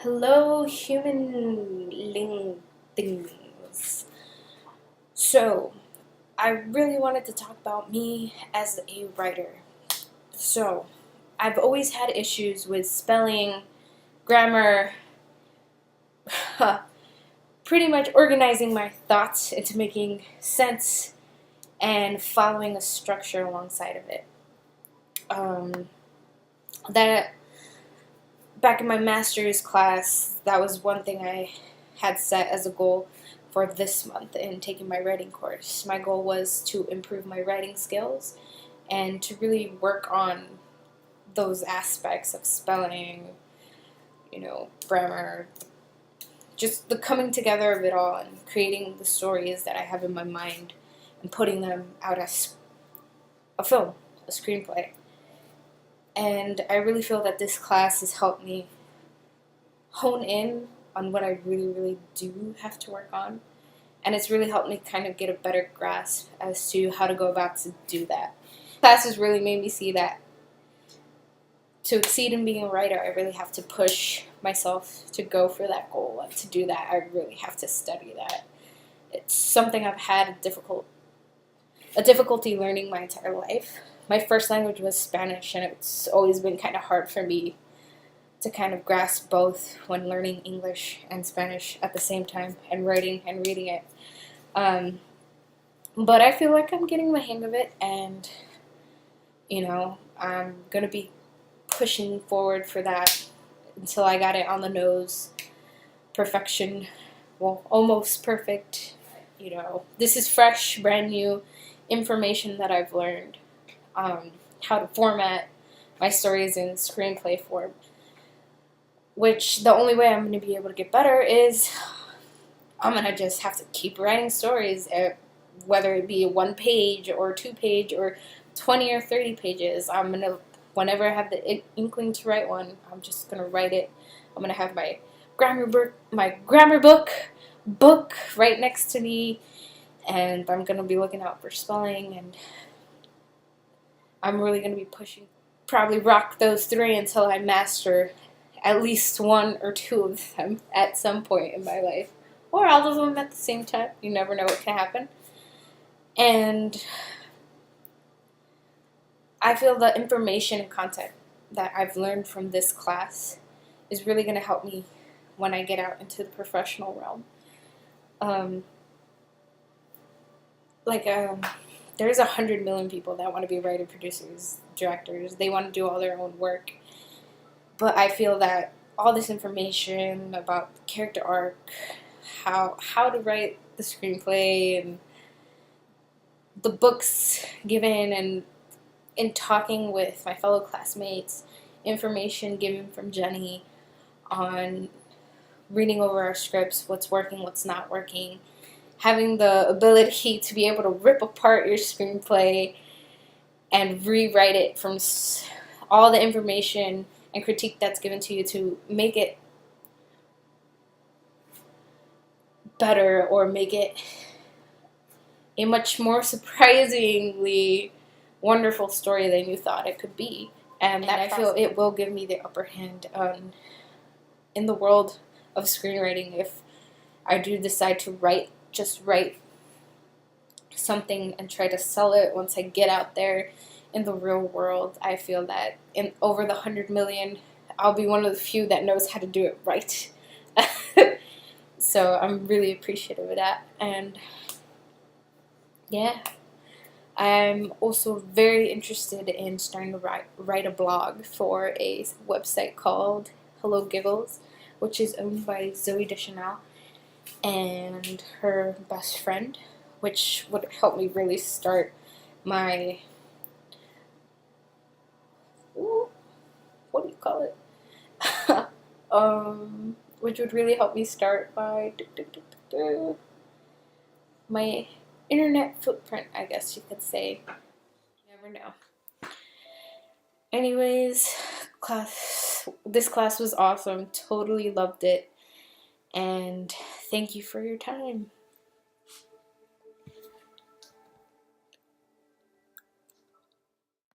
Hello, human things. So, I really wanted to talk about me as a writer. So, I've always had issues with spelling, grammar, pretty much organizing my thoughts into making sense and following a structure alongside of it. That back in my master's class, that was one thing I had set as a goal for this month in taking my writing course. My goal was to improve my writing skills and to really work on those aspects of spelling, grammar, just the coming together of it all and creating the stories that I have in my mind and putting them out as a film, a screenplay. And I really feel that this class has helped me hone in on what I really do have to work on. And it's really helped me kind of get a better grasp as to how to go about to do that. Class has really made me see that to exceed in being a writer, I really have to push myself to go for that goal. And to do that, I really have to study that. It's something I've had a difficulty learning my entire life. My first language was Spanish, and it's always been kind of hard for me to kind of grasp both when learning English and Spanish at the same time and writing and reading it. But I feel like I'm getting the hang of it, and I'm going to be pushing forward for that until I got it on the nose. Perfection, well, almost perfect. This is fresh, brand new information that I've learned. How to format my stories in screenplay form, which the only way I'm going to be able to get better is I'm going to just have to keep writing stories, whether it be a 1 page or 2 page or 20 or 30 pages. I'm going to, whenever I have the inkling to write one, I'm just going to write it. I'm going to have my grammar book right next to me, and I'm going to be looking out for spelling, and I'm really going to be pushing, probably rock those 3 until I master at least 1 or 2 of them at some point in my life. Or all of them at the same time. You never know what can happen. And I feel the information and content that I've learned from this class is really going to help me when I get out into the professional realm. There's 100 million people that want to be writers, producers, directors. They want to do all their own work. But I feel that all this information about character arc, how to write the screenplay, and the books given, and in talking with my fellow classmates, information given from Jenny on reading over our scripts, what's working, what's not working, having the ability to be able to rip apart your screenplay and rewrite it from all the information and critique that's given to you to make it better or make it a much more surprisingly wonderful story than you thought it could be. And I feel it will give me the upper hand in the world of screenwriting if I do decide to write something and try to sell it once I get out there in the real world. I feel that in over the 100 million, I'll be one of the few that knows how to do it right. So I'm really appreciative of that. And yeah, I'm also very interested in starting to write a blog for a website called Hello Giggles, which is owned by Zoe Deschanel and her best friend, which would help me really start my, what do you call it? Which would really help me start my internet footprint, I guess you could say. You never know. Anyways, this class was awesome. Totally loved it. And thank you for your time.